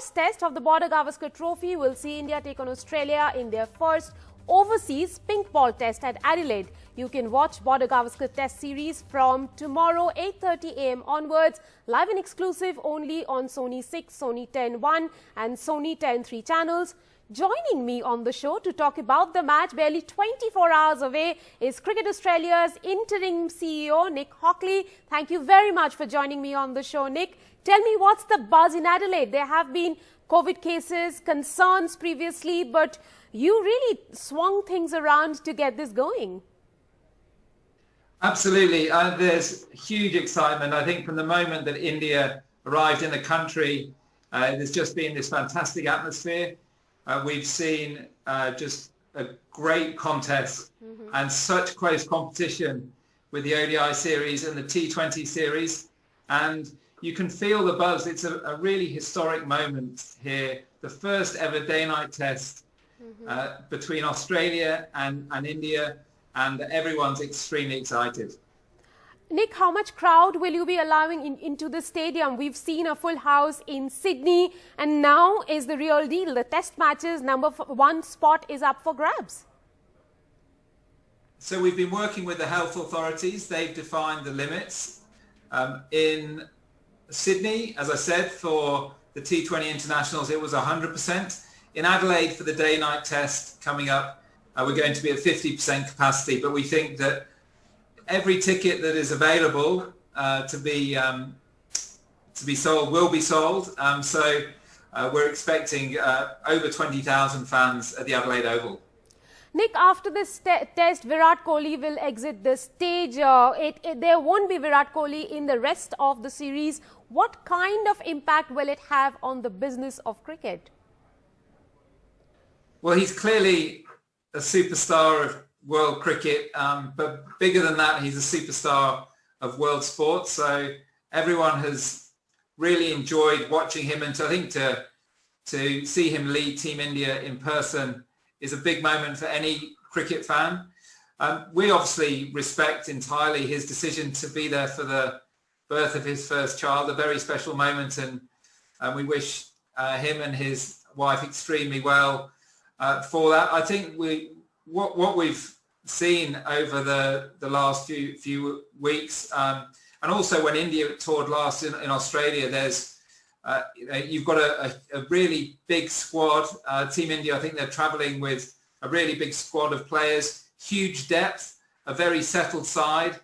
first test of the Border-Gavaskar trophy will see India take on Australia in their first overseas pink ball test at Adelaide. You can watch Border-Gavaskar test series from tomorrow 8:30 a.m. onwards, live and exclusive only on Sony 6, Sony 10-1 and Sony 10-3 channels. Joining me on the show to talk about the match barely 24 hours away is Cricket Australia's interim CEO Nick Hockley. Thank you very much for joining me on the show, Nick. Tell me, what's the buzz in Adelaide? There have been COVID cases, concerns previously, but you really swung things around to get this going. Absolutely. There's huge excitement. I think from the moment that India arrived in the country, there's just been this fantastic atmosphere. We've seen just a great contest and such close competition with the ODI series and the T20 series. And you can feel the buzz. It's a really historic moment here. The first ever day-night test between Australia and India, and everyone's extremely excited. Nick, how much crowd will you be allowing into the stadium? We've seen a full house in Sydney, and now is the real deal. The test matches #1 spot is up for grabs. So we've been working with the health authorities. They've defined the limits. In Sydney, as I said, for the T20 internationals, it was 100%. In Adelaide, for the day-night test coming up, we're going to be at 50% capacity, but we think that every ticket that is available to be sold will be sold. So we're expecting over 20,000 fans at the Adelaide Oval. Nick, after this test, Virat Kohli will exit the stage. There won't be Virat Kohli in the rest of the series. What kind of impact will it have on the business of cricket? Well, he's clearly a superstar of world cricket, but bigger than that, he's a superstar of world sport. So everyone has really enjoyed watching him, and I think to see him lead Team India in person is a big moment for any cricket fan. We obviously respect entirely his decision to be there for the birth of his first child, a very special moment, and we wish him and his wife extremely well for that. I think what we've seen over the last few weeks, and also when India toured last in Australia, there's you've got a really big squad. Team India, I think they're travelling with a really big squad of players, huge depth, a very settled side.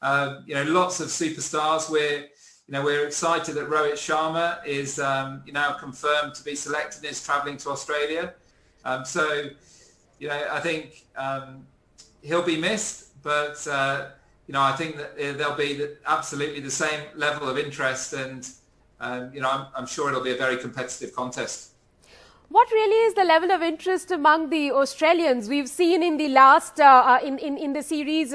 Lots of superstars. We're excited that Rohit Sharma is now confirmed to be selected and is travelling to Australia. I think he'll be missed, but I think that there'll be absolutely the same level of interest, and I'm sure it'll be a very competitive contest. What really is the level of interest among the Australians? We've seen in the last in the series,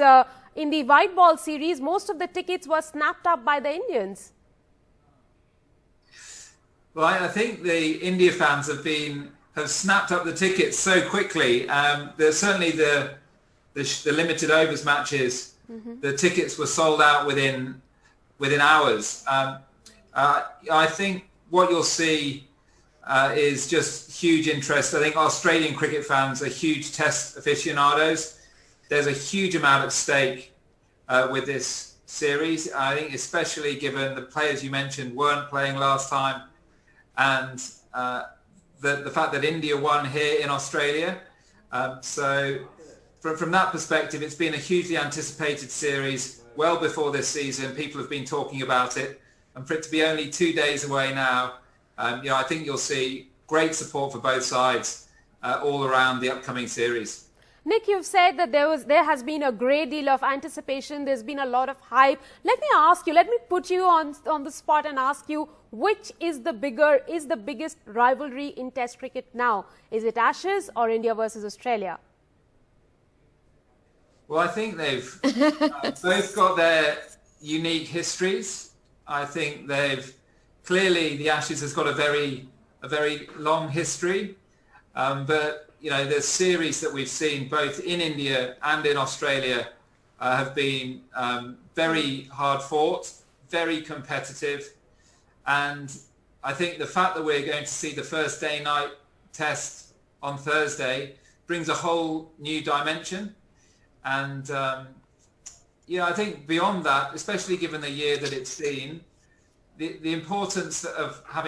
in the white ball series, most of the tickets were snapped up by the Indians. Well, I think the India fans have snapped up the tickets so quickly. There's certainly the limited overs matches. The tickets were sold out within hours. I think what you'll see is just huge interest. I think Australian cricket fans are huge test aficionados. There's a huge amount at stake with this series. I think especially given the players you mentioned weren't playing last time, and the fact that India won here in Australia. So from that perspective, it's been a hugely anticipated series well before this season. People have been talking about it, and for it to be only 2 days away now, I think you'll see great support for both sides all around the upcoming series. Nick, you've said that there has been a great deal of anticipation. There's been a lot of hype. Let me put you on the spot and ask you, which is the biggest rivalry in Test cricket now? Is it Ashes or India versus Australia? Well, I think they've both got their unique histories. I think clearly the Ashes has got a very long history, but the series that we've seen both in India and in Australia have been very hard fought, very competitive, and I think the fact that we're going to see the first day-night test on Thursday brings a whole new dimension. And I think beyond that, especially given the year that it's seen, the importance of having